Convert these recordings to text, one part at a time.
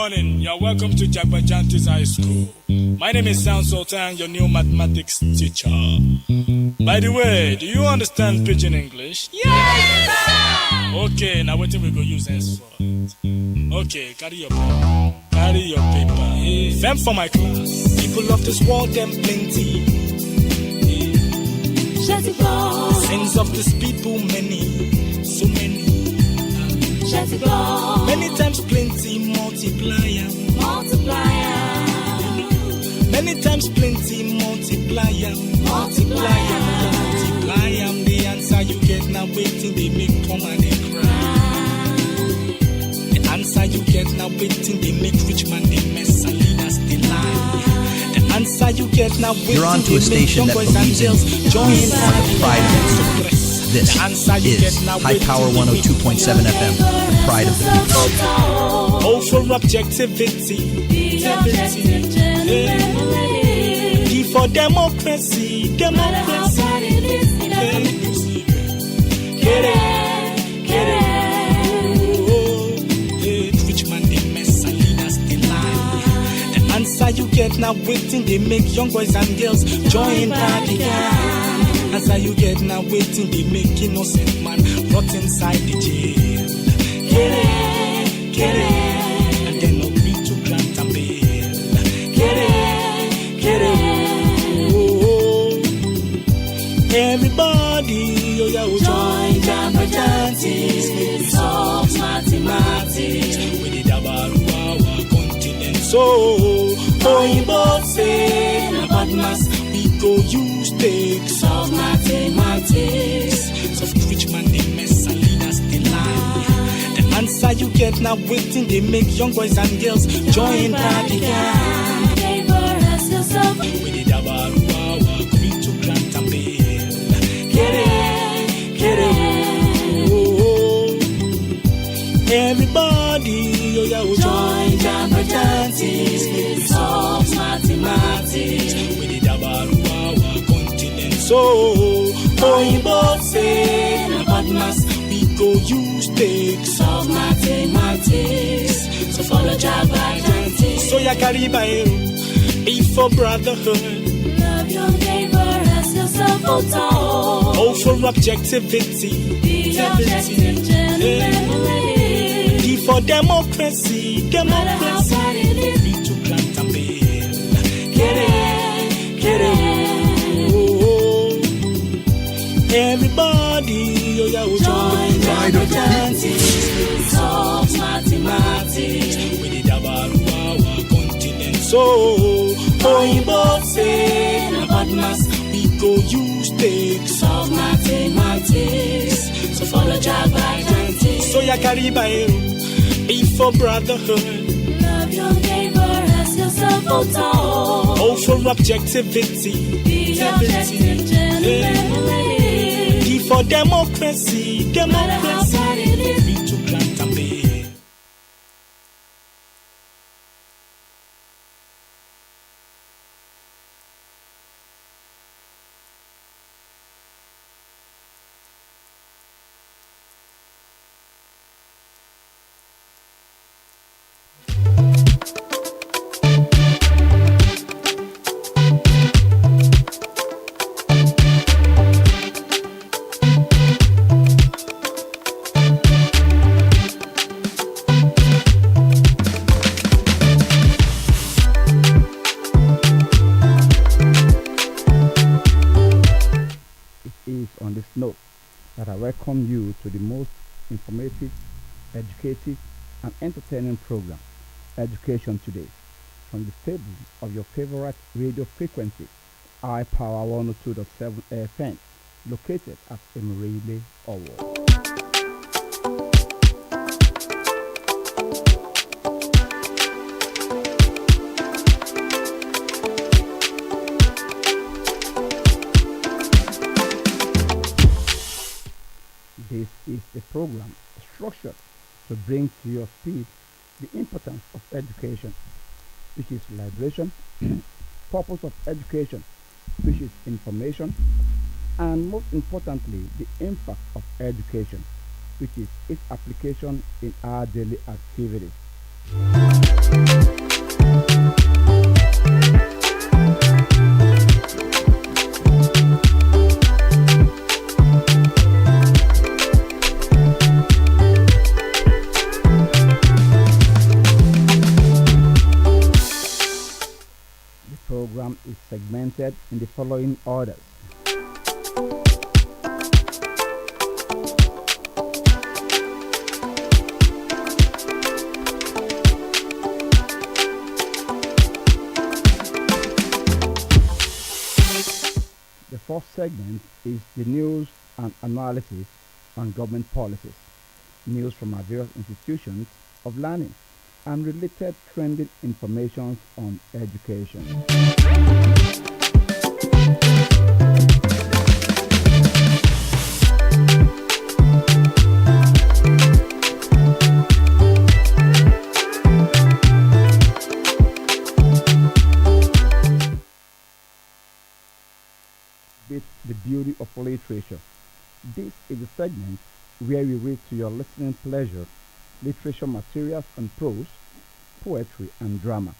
morning. You're welcome to Jagbajantis High School. My name is Sound Sultan, your new mathematics teacher. By the way, do you understand Pidgin English? Yes, sir! Okay, now what we go use henceforth? Okay, carry your paper. Carry your paper. Them for my class. People of this world, them plenty. Sins of this people, many. So many. Many times plenty, multiplier. Many times plenty, multiplier. Multiply the answer you get now waiting, they make come and they cry. The answer you get now waiting, they make rich man they mess and leaders they lie. The answer you get now waiting, you're on to a station that believes in join pride of it. This is High Power 102.7 FM, the pride of the people. Oh, for objectivity. D for democracy. Democracy. Get it. Rich man, they mess and leaders, they lie. The answer you get now waiting, they make young boys and girls join party. Answer you get now waiting, they make innocent man rot inside the jail. Get it, and then agree to grant and bail. Get it, oh. Everybody, oh yeah, oh, join Jagbajantis, make we solve mathematics. We did about our continent, so oh, both say about mass. Go use take solve mathematics. So rich man they mess and leaders they lie. The answer you get now waiting, they make young boys and girls join party. We did about our agree to grant and bail. Get it, oh. Everybody, oh yeah, oh, join Jagbajantis, make we solve mathematics. We did about so, oh, both say about mass, we go use take solve mathematics. So follow Jagbajantis. So ya carry by be for brotherhood. Love your neighbor as yourself, oh, for objectivity. Be objective, D for democracy. Democracy. Be to grant and bail. Get it. Everybody, oh yeah, oh, join Jagbajantis, solve mathematics. We did about our continent, so oh, both say about mass, we go use take solve mathematics. So follow Jagbajantis. So ya carry by be for brotherhood. Love your neighbor as yourself, oh, for objectivity. Be objective, for democracy, be to grant and bail. On this note that I welcome you to the most informative, educative and entertaining program, Education Today, from the stable of your favorite radio frequency, High Power 102.7 FM, located at Emirele, Owo. This is a program structured to bring to your speed the importance of education, which is liberation, purpose of education, which is information, and most importantly, the impact of education, which is its application in our daily activities. Program is segmented in the following orders. The first segment is the news and analysis on government policies, news from our various institutions of learning, and related trending information on education. With the beauty of literature. This is a segment where we read to your listening pleasure literature materials and prose, poetry and drama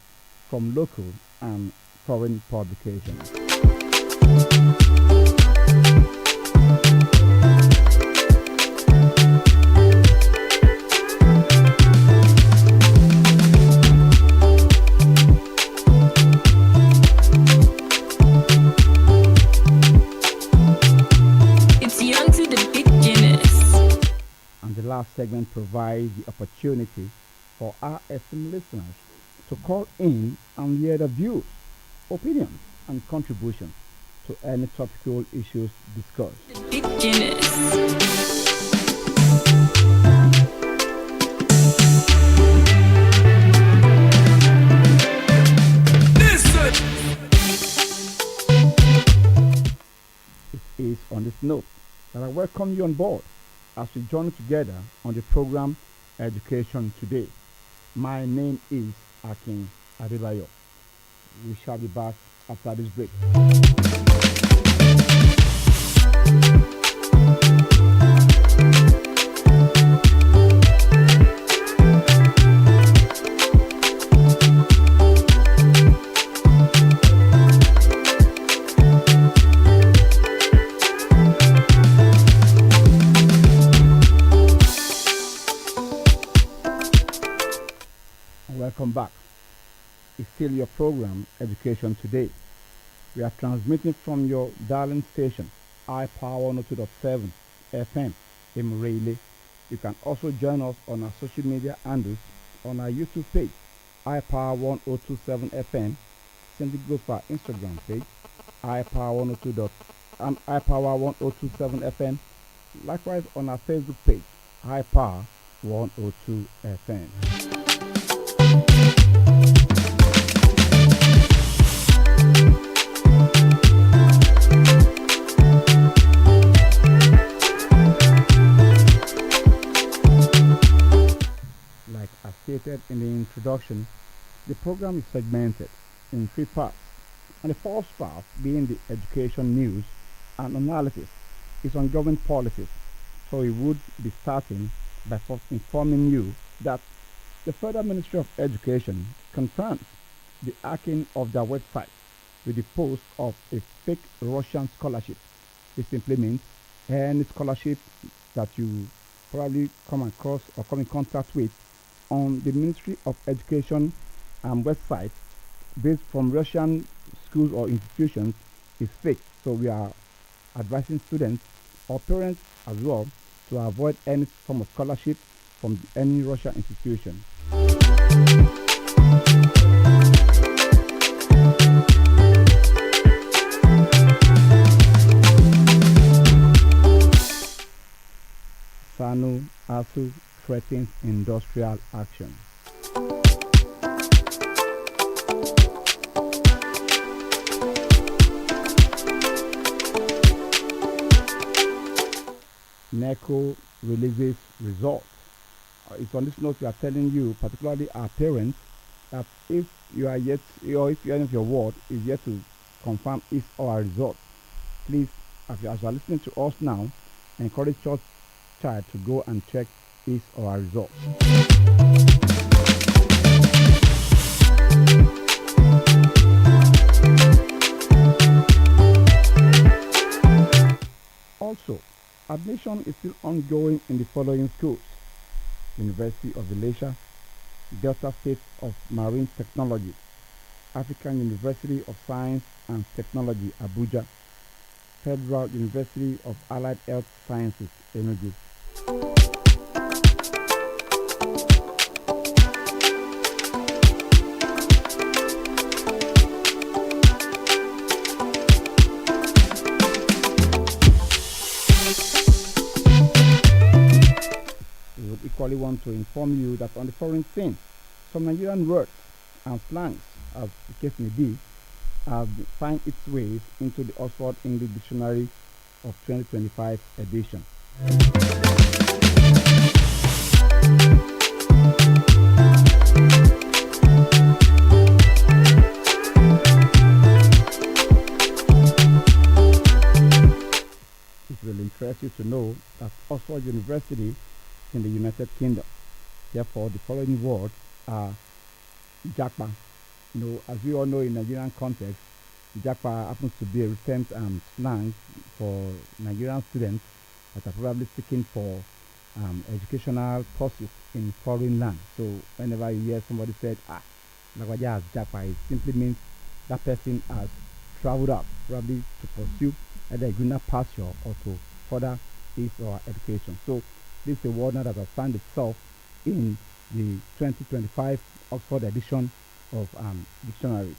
from local and foreign publications. It's young to the beginners. And the last segment provides the opportunity for our esteemed listeners to call in and hear their views, opinions, and contributions to any topical issues discussed. Beginners. It is on this note that I welcome you on board as we join together on the program Education Today. My name is AKIN ADEBAYO. We shall be back after this break. Welcome back. It's still your program, Education Today. We are transmitting from your darling station, iPower 102.7 FM in Raleigh. You can also join us on our social media handles on our YouTube page, iPower 1027 FM. Simply go for our Instagram page, iPower 1027 FM. Likewise on our Facebook page, iPower 102 FM. Like I stated in the introduction, the program is segmented in 3 parts, and the first part, being the education news and analysis, is on government policies. So we would be starting by first informing you that the Federal Ministry of Education confirms the hacking of their website with the post of a fake Russian scholarship. This simply means any scholarship that you probably come across or come in contact with on the Ministry of Education website based from Russian schools or institutions is fake. So we are advising students or parents as well to avoid any form of scholarship from any Russian institution. SANU ASU threatens industrial action. NECO releases results. It's on this note we are telling you, particularly our parents, that if you are yet, or if any of your ward is yet to confirm his or her result, please, as you are listening to us now, encourage your child to go and check his or her result. Admission is still ongoing in the following schools: University of Elisha, Delta State of Marine Technology, African University of Science and Technology, Abuja, Federal University of Allied Health Sciences, Enugu. We would equally want to inform you that on the foreign scene, some Nigerian words and slangs, as the case may be, have find its way into the Oxford English Dictionary of 2025 edition. It will interest you to know that Oxford University in the United Kingdom. Therefore, the following words are Japa. As we all know in Nigerian context, Japa happens to be a recent slang for Nigerian students that are probably seeking for educational pursuits in foreign land. So whenever you hear somebody said, Lagwaja has Japa, it simply means that person has traveled out, probably to pursue either a greener pasture or to further his or her education. So this is a word now that has found itself in the 2025 Oxford edition of dictionary.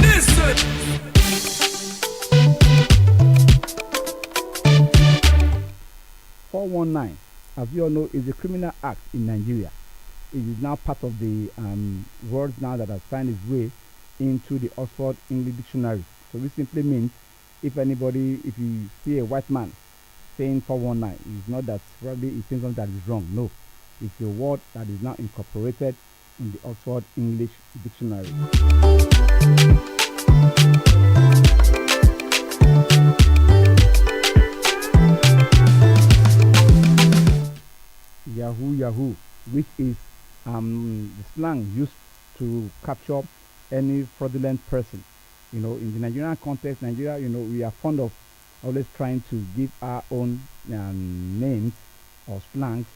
Listen. 419, as you all know, is a criminal act in Nigeria. It is now part of the words now that has found its way into the Oxford English Dictionary. So this simply means if you see a white man saying 419, it's not that probably he saying something that is wrong. No, it's a word that is now incorporated in the Oxford English Dictionary. Yahoo, which is the slang used to capture any fraudulent person. In the Nigerian context, Nigeria, we are fond of always trying to give our own names or slangs,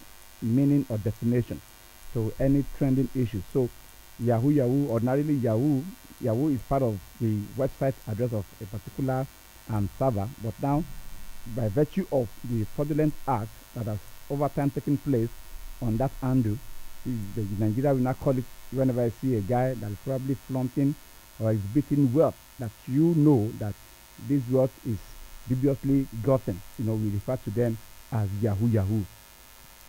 meaning or destination to any trending issue. So Yahoo, ordinarily Yahoo is part of the website address of a particular server, but now by virtue of the fraudulent act that has over time taken place on that handle, the Nigeria will not call it, whenever I see a guy that is probably flaunting or exhibiting wealth that that this wealth is dubiously gotten, we refer to them as Yahoo.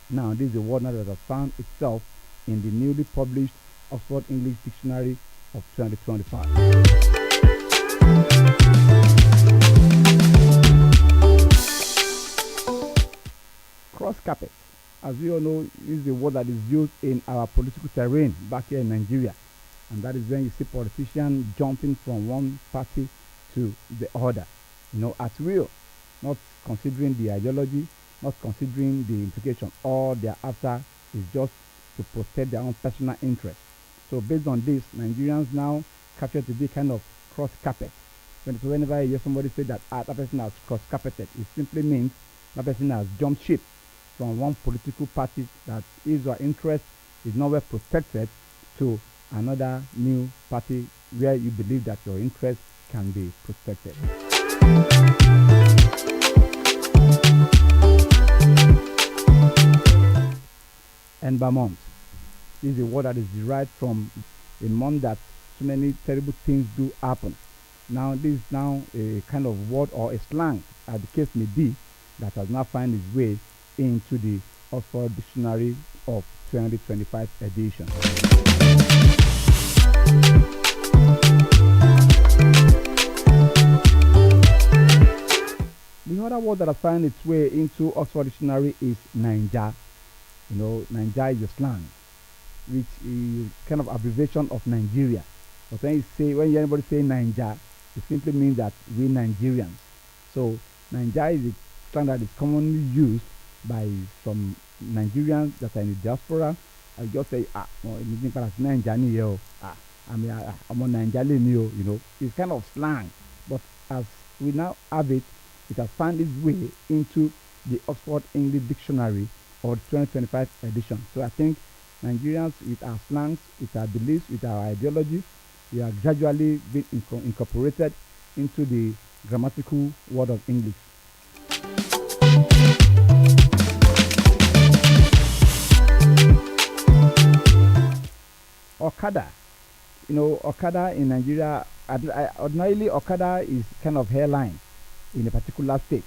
Now this is a word now that has found itself in the newly published Oxford English Dictionary of 2025. Cross carpet, as we all know, is a word that is used in our political terrain back here in Nigeria, and that is when you see politicians jumping from one party to the other, at will, not considering the ideology, not considering the implication. All they are after is just to protect their own personal interest. So based on this, Nigerians now capture to be kind of cross carpet. Whenever I hear somebody say that that person has cross carpeted, it simply means that person has jumped ship from one political party that his or interest is nowhere protected to another new party where you believe that your interest can be protected. Embalmment is a word that is derived from a month that so many terrible things do happen. Now this is now a kind of word or a slang, as the case may be, that has now found its way into the Oxford Dictionary of 2025 edition. The other word that has found its way into Oxford Dictionary is Naija. Naija is a slang, which is kind of abbreviation of Nigeria. But when anybody say Naija, it simply means that we Nigerians. So Naija is a slang that is commonly used by some Nigerians that are in the diaspora. I just say, I'm a Nigerian, it's kind of slang. But as we now have it it has found its way into the Oxford English Dictionary or 2025 edition. So I think Nigerians, with our slangs, with our beliefs, with our ideology, we are gradually being incorporated into the grammatical world of English. Okada. Okada in Nigeria, ordinarily Okada is kind of hairline in a particular state.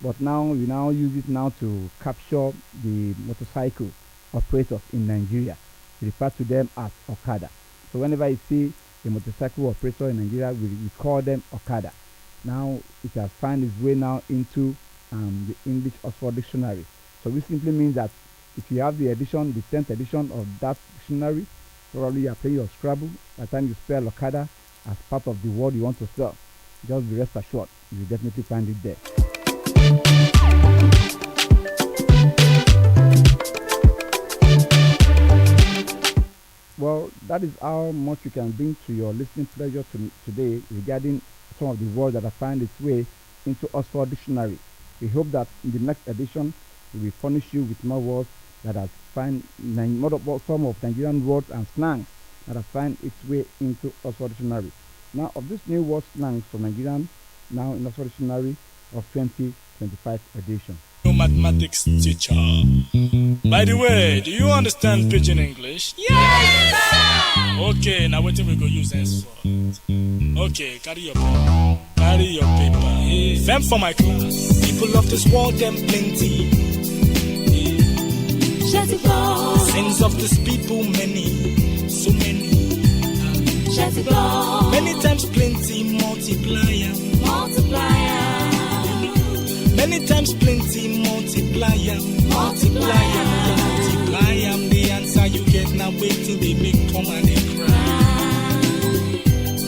But now we now use it now to capture the motorcycle operators in Nigeria. We refer to them as Okada. So whenever you see a motorcycle operator in Nigeria, we call them Okada. Now it has found its way now into the English Oxford Dictionary. So this simply means that if you have the 10th edition of that dictionary, probably you are playing your Scrabble. By the time you spell Okada as part of the word you want to spell, just be rest assured, you will definitely find it there. Well, that is how much you can bring to your listening pleasure today regarding some of the words that have found its way into Oxford Dictionary. We hope that in the next edition, we will furnish you with more words that have found some of Nigerian words and slangs that have found its way into Oxford Dictionary. Now, of this new word slangs from Nigerian, now in Oxford Dictionary of 2025 edition. Mathematics teacher. By the way, do you understand pidgin English? Yes, sir. Okay, now what we go use answer. Okay, carry your paper. Them for my class. People of this world, them plenty. Sins of this people, many, so many. Many times plenty, multiplier. Many times plenty, multiplier. The answer you get now waiting, they make come and they cry.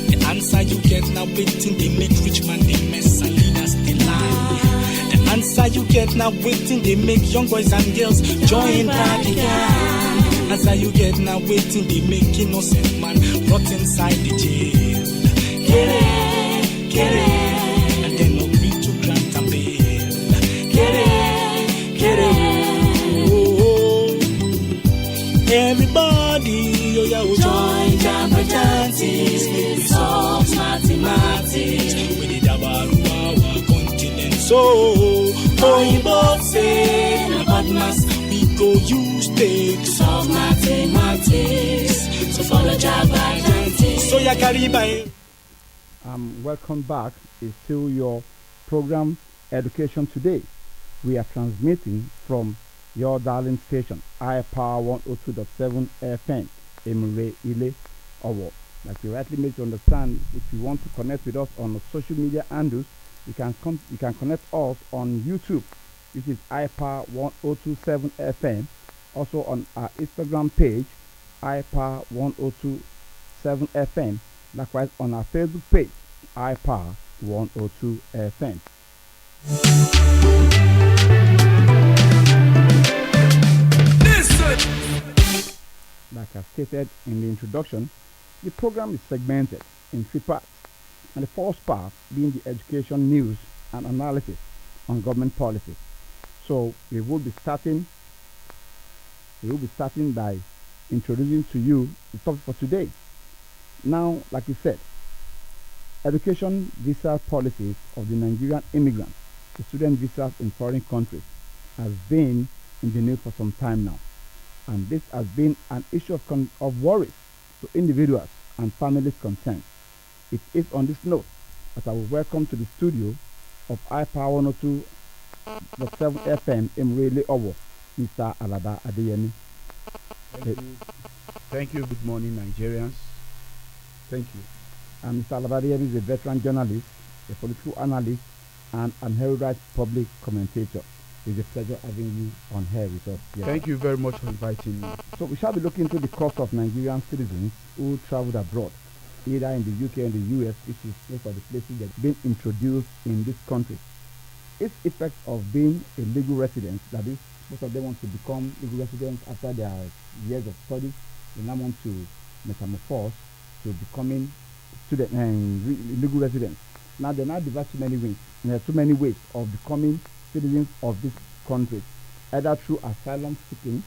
The answer you get now waiting, they make rich man they mess and leaders they lie. The answer you get now waiting, they make young boys and girls join party gang. Answer you get now waiting, they make innocent man rot inside the jail. Get it, and then agree to grant and bail. Get it, oh. Everybody, oh yeah, Join Jamba Jantis, we solve mathematics. did our continent, so Oyibo say about mass, we go use take Solve mathematics. So follow Jamba Jantis. so ya carry by. Welcome back. It's still your program Education Today. We are transmitting from your darling station, iPower 102.7 FM, Emure Ile Owo. Like you rightly made to understand, if you want to connect with us on the social media handles, you can connect us on YouTube, which is iPower 102.7 FM. Also on our Instagram page, iPower 102.7 FM. Likewise on our Facebook page, iPower 102 FM. Like I stated in the introduction, the program is segmented in 3 parts, and the first part being the education news and analysis on government policies. So we will be starting by introducing to you the topic for today. Now, like you said, education visa policies of the Nigerian immigrants, the student visas in foreign countries, has been in the news for some time now. And this has been an issue of worry to individuals and families concerned. It is on this note that I will welcome to the studio of iPower 102.7 FM Emure Owo, Mr. Alaba Adeyemi. Thank you. Good morning, Nigerians. Thank you. And Mr. Alaba Adeyemi is a veteran journalist, a political analyst, and an erudite public commentator. It's a pleasure having you on here with us here. Thank you very much for inviting me. So we shall be looking into the cost of Nigerian citizens who traveled abroad, either in the UK and the US, which is most of the places that have been introduced in this country. Its effect of being a legal resident, that is, most of them want to become legal residents after their years of study. They now want to metamorphose to becoming student and legal residents. Now they now devise too many ways. There are too many ways of becoming citizens of this country, either through asylum seeking,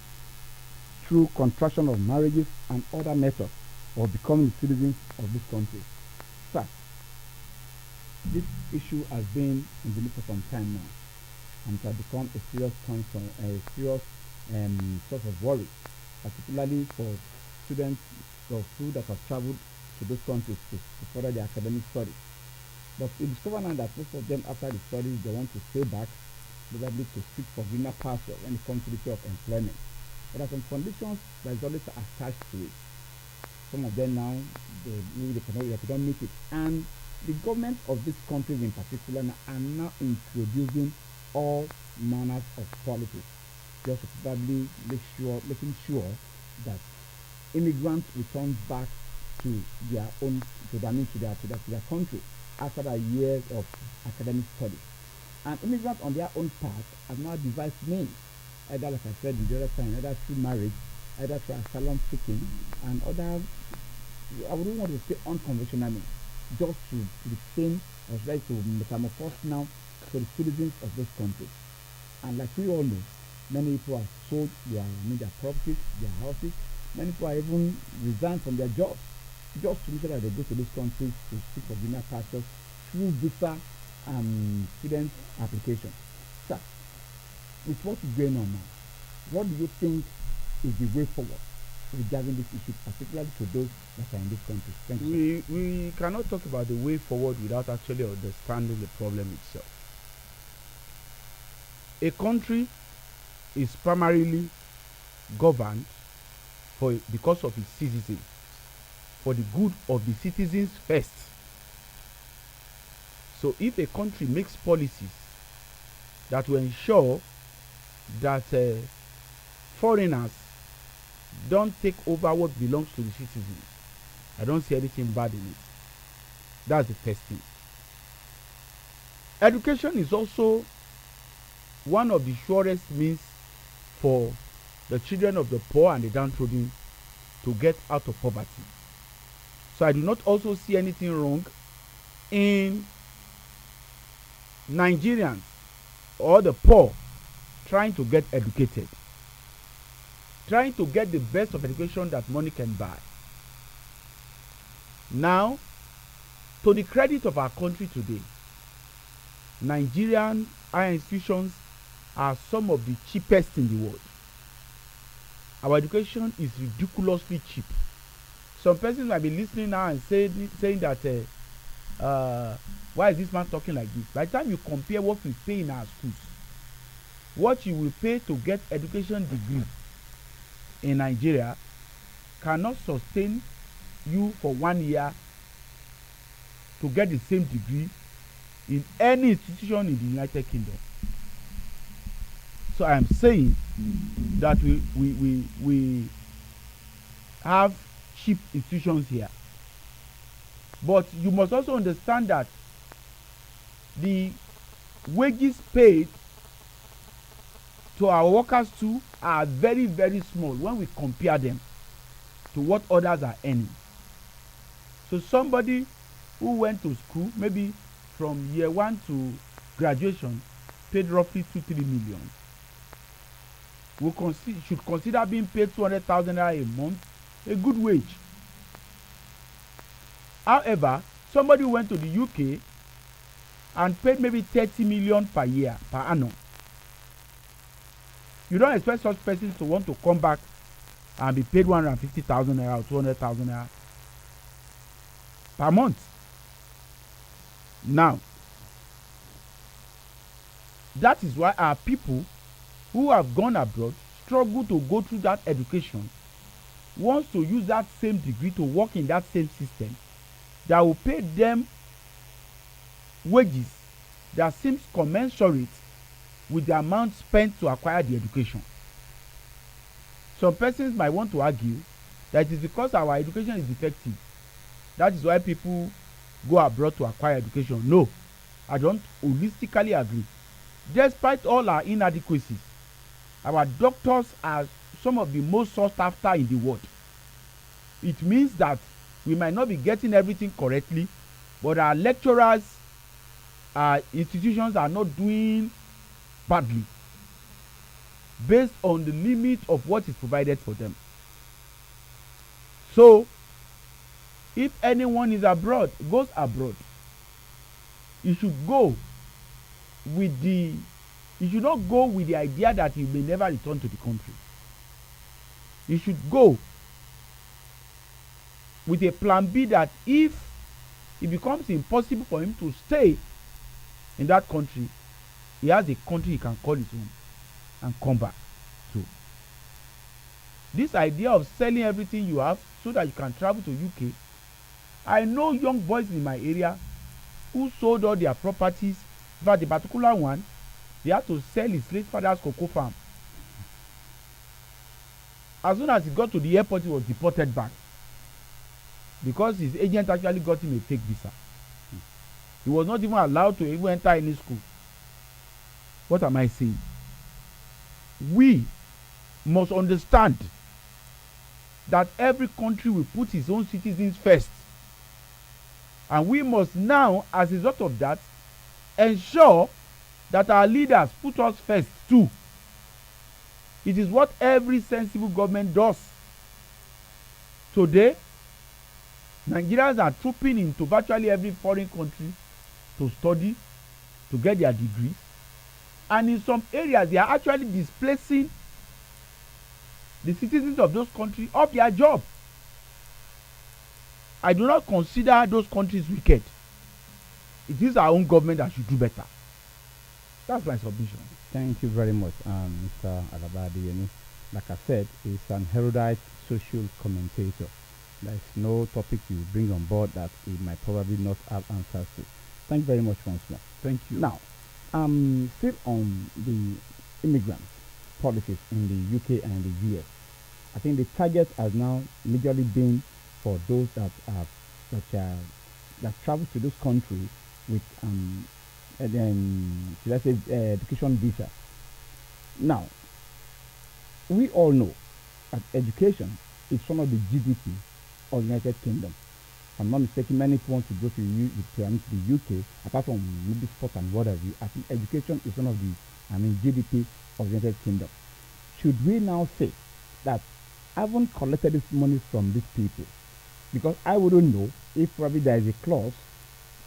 through contraction of marriages, and other methods of becoming citizens of this country. Sir, this issue has been in the news for some time now, and it has become a serious concern, a serious source of worry, particularly for students or those that have traveled to those countries to further their academic studies. But we discover now that most of them, after the studies, they want to stay back, probably to seek for greener pasture when it comes to the issue of employment. There are some conditions that is always attached to it. Some of them now, they cannot meet it. And the government of these countries in particular are now introducing all manners of policies, just to probably making sure that immigrants return back to their own, to their country after the years of academic studies. And immigrants on their own part have now devised means, either, like I said in the other time, either through marriage, either through asylum seeking, and other, I wouldn't want to say unconventional means, just to retain or try to metamorphose now to the citizens of those countries. And like we all know, many people have sold their properties, their houses. Many people have even resigned from their jobs just to make sure that they go to these countries to seek for greener pastures through visa and student application. Sir, with what is going on now, what do you think is the way forward regarding this issue, particularly to those that are in this country? Thank you. We cannot talk about the way forward without actually understanding the problem itself. A country is primarily governed because of its citizens, for the good of the citizens first. So if a country makes policies that will ensure that foreigners don't take over what belongs to the citizens, I don't see anything bad in it. That's the first thing. Education is also one of the surest means for the children of the poor and the downtrodden to get out of poverty. So I do not also see anything wrong in Nigerians or the poor trying to get educated, trying to get the best of education that money can buy. Now, to the credit of our country today, Nigerian higher institutions are some of the cheapest in the world. Our education is ridiculously cheap. Some persons might be listening now and saying that why is this man talking like this? By the time you compare what we pay in our schools, what you will pay to get education degree in Nigeria cannot sustain you for 1 year to get the same degree in any institution in the United Kingdom. So I am saying that we have cheap institutions here. But you must also understand that the wages paid to our workers too are very, very small when we compare them to what others are earning. So somebody who went to school, maybe from year 1 to graduation, paid roughly 2-3 million. Should consider being paid 200,000 a month a good wage. However, somebody who went to the UK and paid maybe 30 million per year, per annum, you don't expect such persons to want to come back and be paid 150,000 naira or 200,000 naira per month. Now, that is why our people who have gone abroad struggle to go through that education, wants to use that same degree to work in that same system that will pay them wages that seems commensurate with the amount spent to acquire the education. Some persons might want to argue that it is because our education is defective, that is why people go abroad to acquire education. No, I don't holistically agree. Despite all our inadequacies, our doctors are some of the most sought after in the world. It means that we might not be getting everything correctly, but our lecturers our institutions are not doing badly based on the limit of what is provided for them. So if anyone is abroad, goes abroad, you should go with the you should not go with the idea that you may never return to the country. You should go with a plan B, that if it becomes impossible for him to stay in that country, he has a country he can call his own and come back to. This idea of selling everything you have so that you can travel to UK, I know young boys in my area who sold all their properties. In fact, the particular one, they had to sell his late father's cocoa farm. As soon as he got to the airport, he was deported back because his agent actually got him a fake visa. He was not even allowed to even enter any school. What am I saying? We must understand that every country will put its own citizens first, and we must now, as a result of that, ensure that our leaders put us first too. It is what every sensible government does. Today, Nigerians are trooping into virtually every foreign country to study, to get their degrees, and in some areas they are actually displacing the citizens of those countries of their job. I do not consider those countries wicked. It is our own government that should do better. That's my submission. Thank you very much, Mr. Alabadi. Like I said, he's an erudite social commentator. There's no topic you bring on board that he might probably not have answers to. Thank you very much once more. Thank you. Now, still on the immigrant policies in the UK and the US. I think the target has now majorly been for those that travel to those countries with education visa. Now, we all know that education is one of the GDP of the United Kingdom. If I'm not mistaken, many people want to go to the UK, apart from maybe sport and whatever. I think education is one of the GDP of the United Kingdom. Should we now say that I haven't collected this money from these people? Because I wouldn't know if probably there is a clause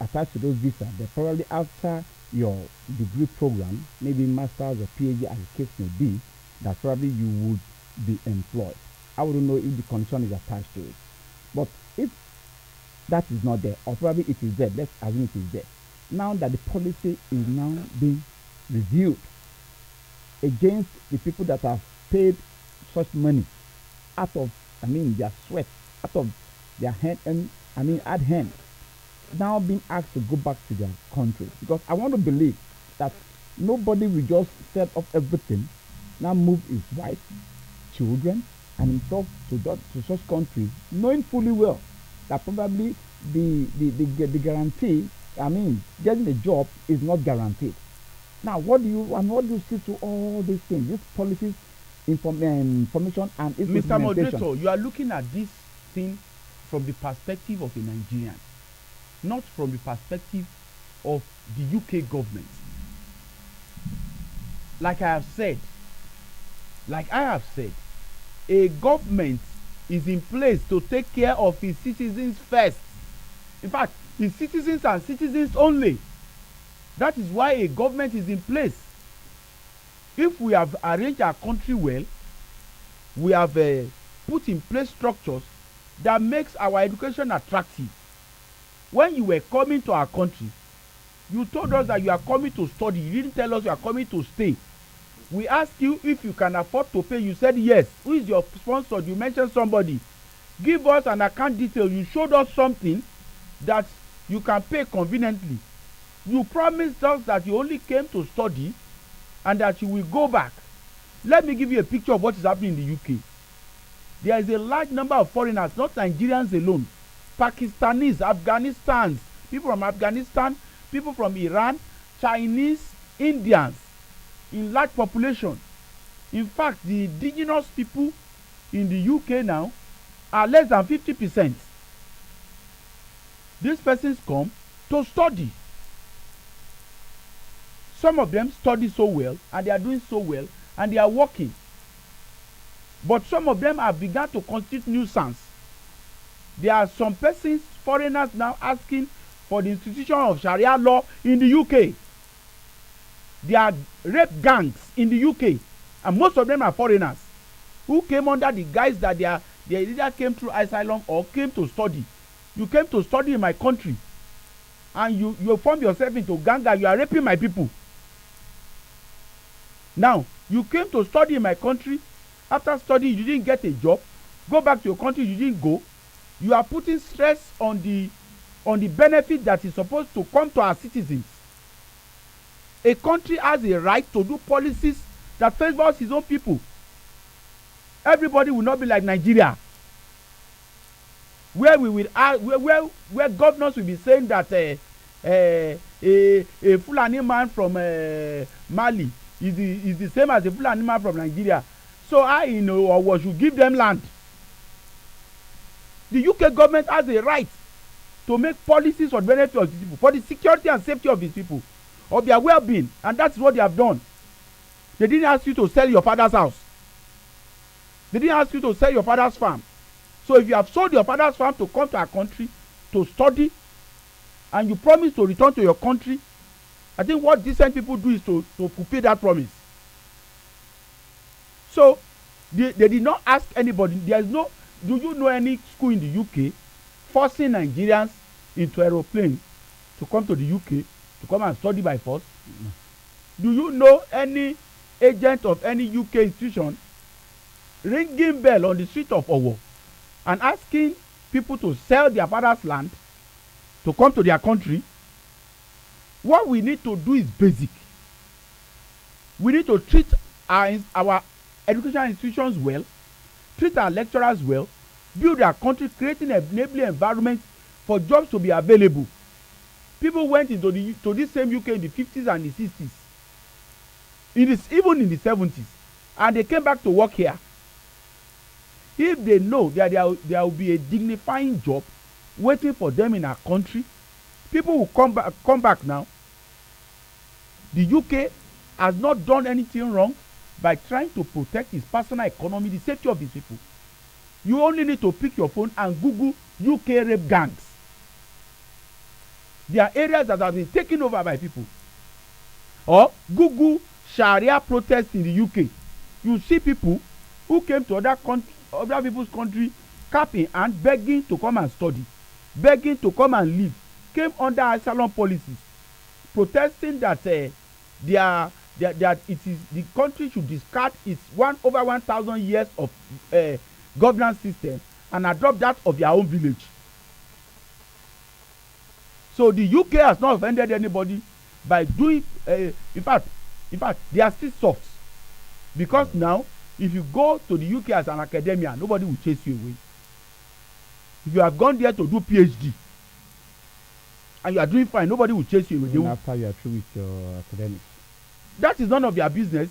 attached to those visas that probably after your degree program, maybe master's or PhD as the case may be, that probably you would be employed. I wouldn't know if the condition is attached to it. But if that is not there, or probably it is there, let's assume it is there. Now that the policy is now being reviewed against the people that have paid such money out of, their sweat, out of their hand, at hand, now being asked to go back to their country. Because I want to believe that nobody will just set off everything, now move his wife, children, and himself to such countries, knowing fully well that probably the guarantee, getting a job is not guaranteed. Now, what do you see to all these things, these policies, information, and its Mr. Moderator, you are looking at this thing from the perspective of a Nigerian, not from the perspective of the UK government. Like I have said, a government is in place to take care of its citizens first. In fact, its citizens and citizens only. That is why a government is in place. If we have arranged our country well, we have put in place structures that makes our education attractive. When you were coming to our country, you told us that you are coming to study. You didn't tell us you are coming to stay. We asked you if you can afford to pay. You said yes. Who is your sponsor? You mentioned somebody. Give us an account detail. You showed us something that you can pay conveniently. You promised us that you only came to study and that you will go back. Let me give you a picture of what is happening in the UK. There is a large number of foreigners, not Nigerians alone. Pakistanis, Afghanistans, people from Afghanistan, people from Iran, Chinese, Indians, in large population. In fact, the indigenous people in the UK now are less than 50%. These persons come to study. Some of them study so well and they are doing so well and they are working. But some of them have begun to constitute nuisance. There are some persons, foreigners now asking for the institution of Sharia law in the UK. There are rape gangs in the UK, and most of them are foreigners who came under the guise that they either came through asylum or came to study. You came to study in my country, and you form yourself into gang and you are raping my people. Now, you came to study in my country. After studying, you didn't get a job. Go back to your country, you didn't go. You are putting stress on the benefit that is supposed to come to our citizens. A country has a right to do policies that favors his own people. Everybody will not be like Nigeria, where we will where governors will be saying that a Fulani man from Mali is the same as a Fulani man from Nigeria. So or should give them land. The UK government has a right to make policies for the benefit of these people, for the security and safety of these people, of their well-being, and that's what they have done. They didn't ask you to sell your father's house. They didn't ask you to sell your father's farm. So if you have sold your father's farm to come to our country to study, and you promise to return to your country, I think what decent people do is to fulfill that promise. So they did not ask anybody. There is no. Do you know any school in the UK forcing Nigerians into aeroplanes to come to the UK to come and study by force? Do you know any agent of any UK institution ringing bell on the street of Owo and asking people to sell their father's land to come to their country? What we need to do is basic. We need to treat our educational institutions well, treat our lecturers well, build our country, creating an enabling environment for jobs to be available. People went into this same UK in the 50s and the 60s, even in the 70s, and they came back to work here. If they know that there will be a dignifying job waiting for them in our country, people will come back now. The UK has not done anything wrong by trying to protect its personal economy, the safety of its people. You only need to pick your phone and Google UK rape gangs. There are areas that have been taken over by people. Or Google Sharia protests in the UK. You see people who came to other people's country, cap in hand, begging to come and study, begging to come and live, came under asylum policies, protesting that that it is the country should discard its over 1,000 years of governance system and adopt that of their own village. So the UK has not offended anybody by doing. In fact, they are still soft, because now if you go to the UK as an academia, nobody will chase you away. If you have gone there to do PhD and you are doing fine, nobody will chase you away. Even after you are through with your academics. That is none of their business.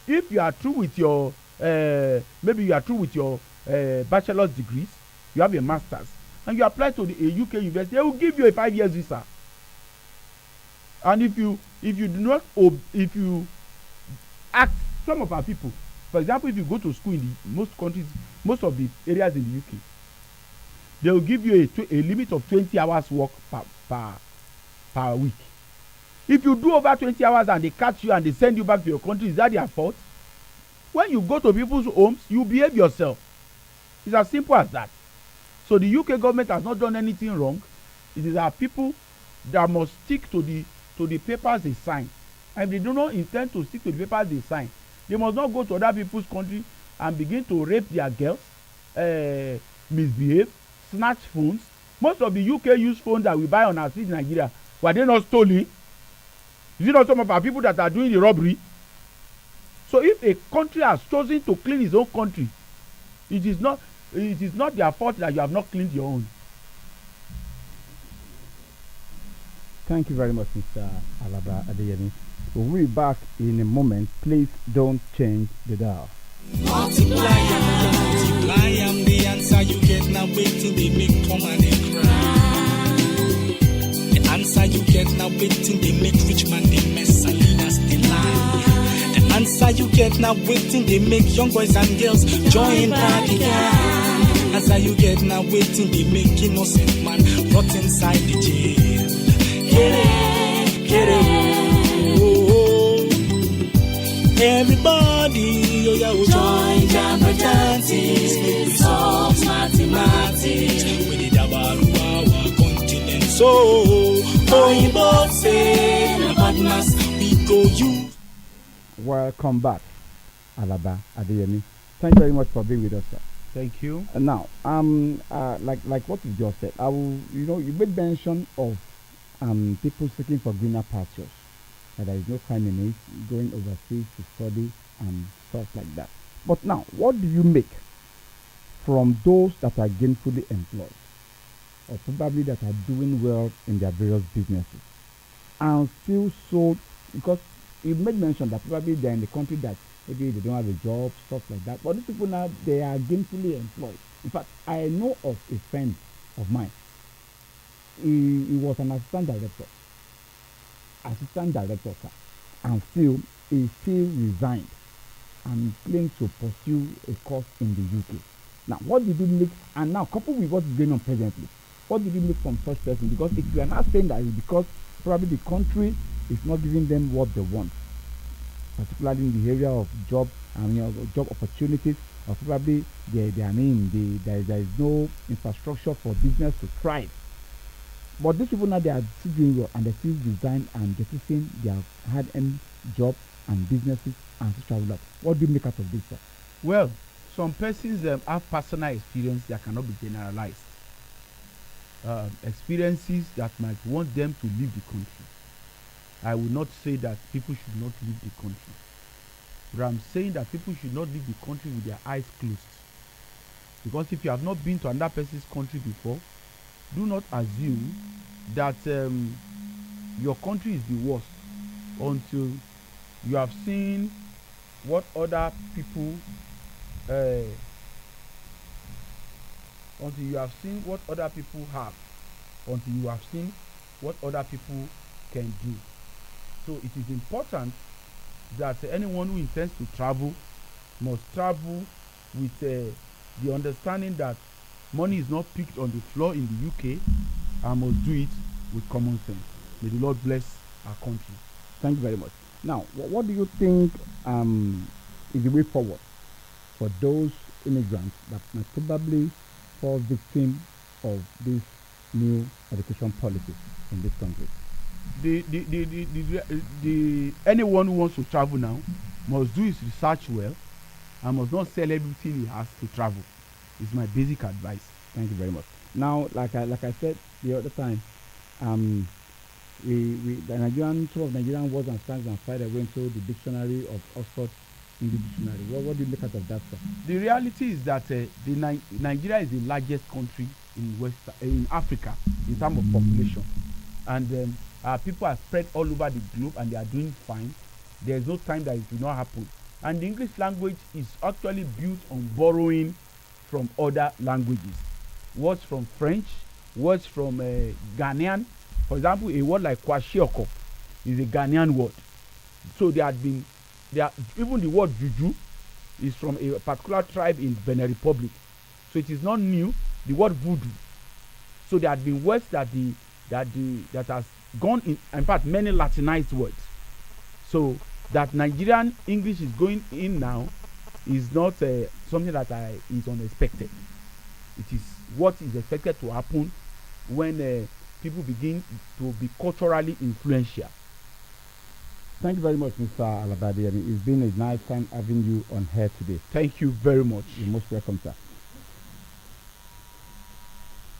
If you are through with your maybe you are through with your bachelor's degrees, you have a master's, and you apply to a UK university, they will give you a 5 years visa. And if you ask some of our people, for example, if you go to school in most of the areas in the UK, they will give you a limit of 20 hours work per week. If you do over 20 hours and they catch you and they send you back to your country, is that their fault? When you go to people's homes, you behave yourself. It's as simple as that. So the UK government has not done anything wrong. It is our people that must stick to the papers they sign. And if they do not intend to stick to the papers they sign, they must not go to other people's country and begin to rape their girls, misbehave, snatch phones. Most of the UK used phones that we buy on our street in Nigeria, were they not stolen? Is it not some of our people that are doing the robbery? So if a country has chosen to clean its own country, it is not their fault that you have not cleaned your own. Thank you very much, Mr. Alaba Adeyemi. We'll be back in a moment. Please don't change the dial. Multiply, I'm the answer you get now. Waiting, they make come and they cry. The answer you get now. Waiting, they make rich man they mess. get now waiting, they make young boys and girls join party gang. As how you get now waiting, they make innocent man rot inside the jail. Get it, oh. Everybody, oh yeah, oh, Join Jamba dances, make we solve mathematics. we did about our continent. So, oh, both say, but must we go you. Welcome back, Alaba Adeyemi. Thank you very much for being with us, sir. Thank you. Now, like what you just said, you made mention of people seeking for greener pastures. That there is no crime in it, going overseas to study and stuff like that. But now, what do you make from those that are gainfully employed, or probably that are doing well in their various businesses, and still sold? Because you made mention that probably they're in the country that maybe they don't have a job, stuff like that. But these people now, they are gainfully employed. In fact, I know of a friend of mine. He was an assistant director, sir, and he still resigned and claimed to pursue a course in the UK. Now, what did he make? And now, coupled with what is going on presently, what did he make from such person? Because if you are not saying that it's because probably the country is not giving them what they want, particularly in the area of job and job opportunities, or probably there is no infrastructure for business to thrive. But these people now, they are still doing well, and they still resign, and they're still saying they have had any job and businesses and still travel out. What do you make out of this, sir? Well, some persons have personal experience that cannot be generalized. Experiences that might want them to leave the country. I will not say that people should not leave the country, but I'm saying that people should not leave the country with their eyes closed. Because if you have not been to another person's country before, do not assume that your country is the worst until you have seen what other people have, until you have seen what other people can do. So it is important that anyone who intends to travel must travel with the understanding that money is not picked on the floor in the UK, and must do it with common sense. May the Lord bless our country. Thank you very much. Now, what do you think is the way forward for those immigrants that might probably fall victim of this new education policy in this country? Anyone who wants to travel now must do his research well and must not sell everything he has to travel. It's my basic advice. Thank you very much. Now, like I said the other time, the Nigerian words and slangs and Friday went through the dictionary of Oxford English Dictionary. What do you make out of that, sir? The reality is that Nigeria is the largest country in Africa in terms of population, and people are spread all over the globe, and they are doing fine. There is no time that it will not happen. And the English language is actually built on borrowing from other languages. Words from French, words from Ghanaian. For example, a word like kwashiorkor is a Ghanaian word. So even the word juju is from a particular tribe in Benin Republic. So it is not new. The word voodoo. So there had been words that has gone in fact, many Latinized words. So that Nigerian English is going in now is not something that is unexpected. It is what is expected to happen when people begin to be culturally influential. Thank you very much, Mr. Alabadi. It's been a nice time having you on here today. Thank you very much. You're most welcome, sir.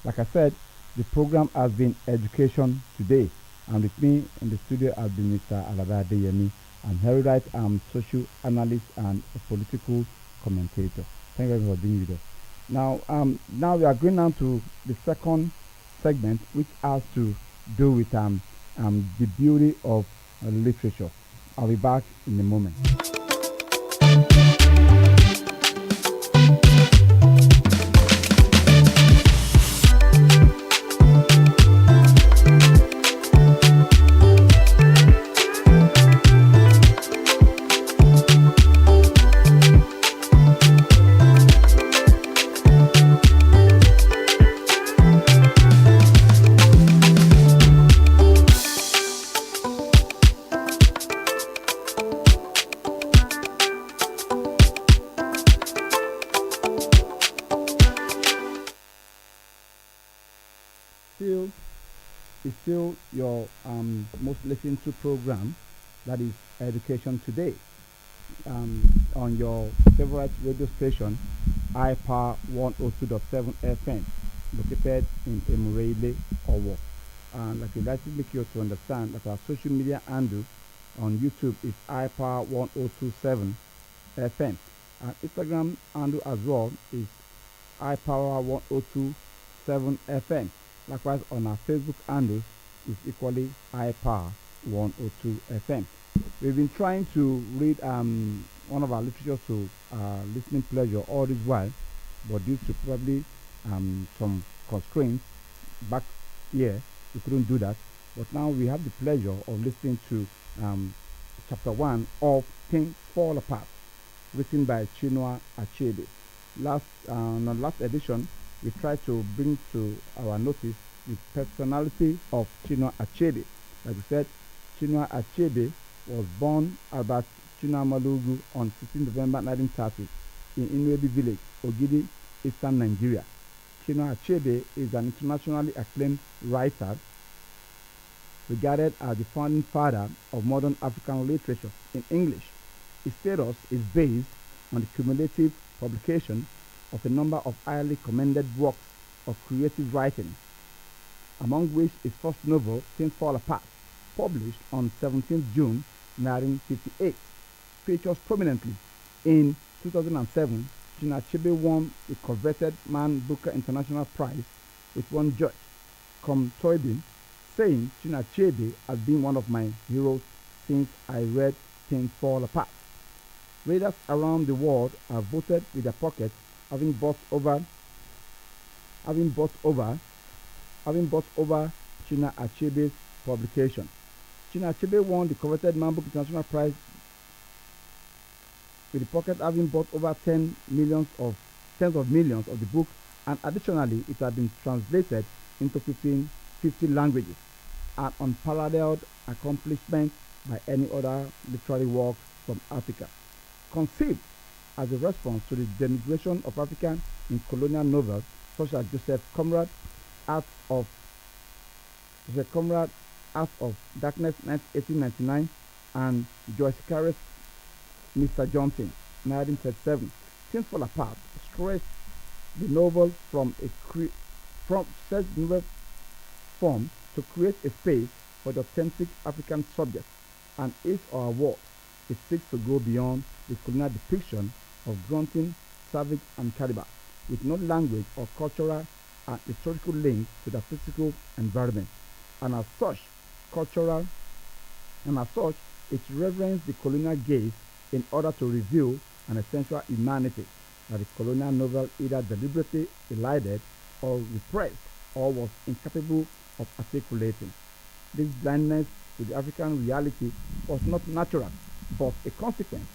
Like I said, the program has been Education Today, and with me in the studio has been Mr. Alabadi. I'm erudite, I'm social analyst and a political commentator. Thank you very much for being with us. Now we are going on to the second segment, which has to do with the beauty of literature. I'll be back in a moment. still your most listened to program, that is Education Today, on your favorite radio station, iPower 102.7 FM, located in Emirele, Owo. And like we'd like to make you to understand that our social media handle on YouTube is iPower 1027 FM. And Instagram handle as well is iPower 1027 FM. Likewise, on our Facebook handle is equally iPower 102 FM. We've been trying to read one of our literature to listening pleasure all this while, but due to probably some constraints back here, we couldn't do that. But now we have the pleasure of listening to chapter 1 of Things Fall Apart, written by Chinua Achebe. On the last edition, we tried to bring to our notice the personality of Chinua Achebe. Like we said, Chinua Achebe was born about Chinamalugu on 16 November 1930 in Inwebi village, Ogidi, Eastern Nigeria. Chinua Achebe is an internationally acclaimed writer, regarded as the founding father of modern African literature in English. His status is based on the cumulative publication of a number of highly commended works of creative writing, among which his first novel, Things Fall Apart, published on 17 June 1958, features prominently. In 2007, Chinua Achebe won the coveted Man Booker International Prize with one judge, Toybin, saying Chinua Achebe has been one of my heroes since I read Things Fall Apart. Readers around the world have voted with their pockets, having bought over Chinua Achebe's publication. Chinua Achebe won the coveted Man Book International Prize with the pocket having bought over tens of millions of the book, and additionally it had been translated into 50 languages, an unparalleled accomplishment by any other literary work from Africa. Conceived as a response to the denigration of Africa in colonial novels such as Joseph Conrad's Art of Darkness 1899 and Joyce Carey's Mr. Johnson 1937, Things Fall Apart stretched the novel from such novel form to create a space for the authentic African subject, and is our world. It seeks to go beyond the colonial depiction of grunting, savage, and cannibal, with no language or cultural and historical link to the physical environment, and as such, it reverenced the colonial gaze in order to reveal an essential humanity that the colonial novel either deliberately elided or repressed or was incapable of articulating. This blindness to the African reality was not natural, but a consequence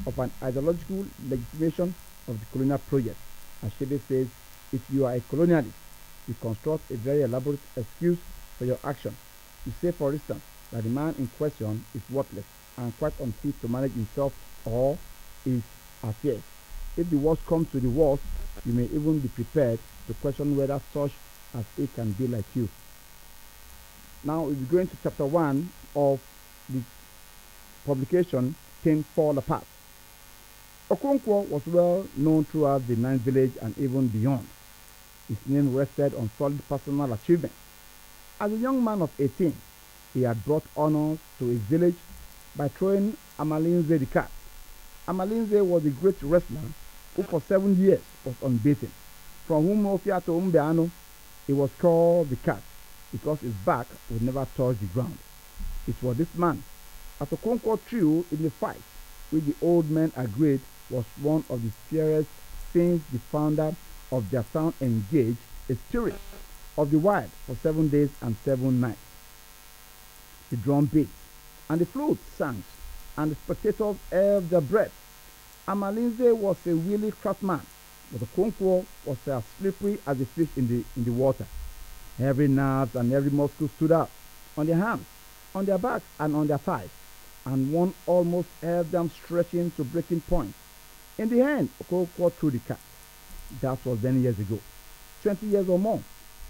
of an ideological legitimation of the colonial project. As Achebe says, if you are a colonialist, you construct a very elaborate excuse for your action. You say, for instance, that the man in question is worthless and quite unfit to manage himself or his affairs. If the worst comes to the worst, you may even be prepared to question whether such as he can be like you. Now we'll be going to chapter 1 of the publication, Things Fall Apart. Okonkwo was well known throughout the Ninth Village and even beyond. His name rested on solid personal achievements. As a young man of 18, he had brought honors to his village by throwing Amalinze the cat. Amalinze was a great wrestler who for 7 years was unbeaten. From Umofia to Umbeano, he was called the cat because his back would never touch the ground. It was this man, as Okonkwo threw in the fight, which the old men agreed was one of the fiercest since the founder of their town engaged a spirit of the wild for 7 days and 7 nights. The drum beat, and the flute sang, and the spectators held their breath. Amalinze was a wily craftsman, but Okonkwo was as slippery as a fish in the water. Every nerve and every muscle stood out on their hands, on their backs, and on their thighs, and one almost held them stretching to breaking point. In the end, Okonkwo threw the cat. That was many years ago, 20 years or more,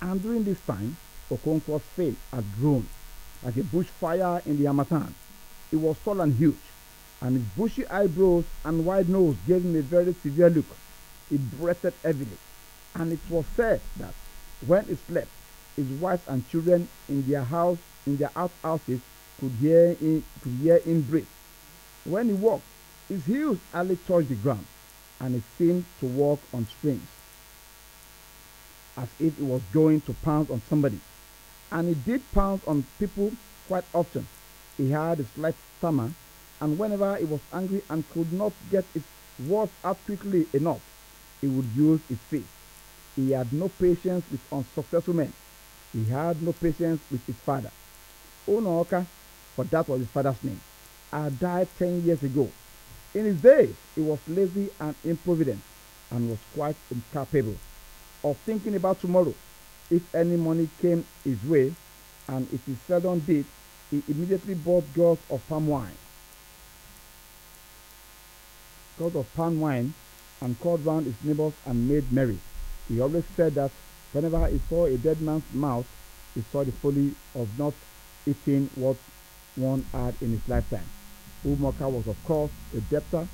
and during this time, Okonkwo's fame had grown. Like a bushfire in the Amazon, it was tall and huge, and his bushy eyebrows and wide nose gave him a very severe look. He breathed heavily, and it was said that when he slept, his wives and children in their outhouses could hear him breathe. When he walked, his heels hardly touched the ground, and he seemed to walk on springs, as if he was going to pounce on somebody. And he did pounce on people quite often. He had a slight stammer, and whenever he was angry and could not get his words out quickly enough, he would use his face. He had no patience with unsuccessful men. He had no patience with his father. Onoka, for that was his father's name, had died 10 years ago. In his days, he was lazy and improvident, and was quite incapable of thinking about tomorrow. If any money came his way, and if he seldom did, he immediately bought gourds of palm wine. And called round his neighbors and made merry. He always said that whenever he saw a dead man's mouth, he saw the folly of not eating what one had in his lifetime. Umoka was, of course, a debtor,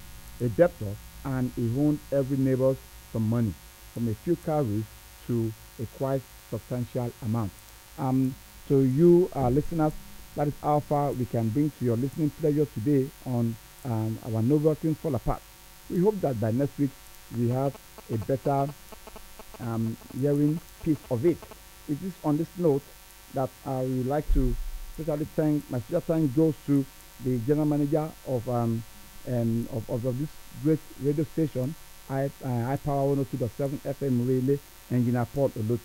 and he owned every neighbor some money, from a few cowries to a quite substantial amount. To you, listeners, that is how far we can bring to your listening pleasure today on our novel Things Fall Apart. We hope that by next week we have a better hearing piece of it. It is on this note that I would like to especially thank, my special thanks goes to the general manager of this great radio station, High Power 102.7 FM Relay, Engineer Paul Olotu.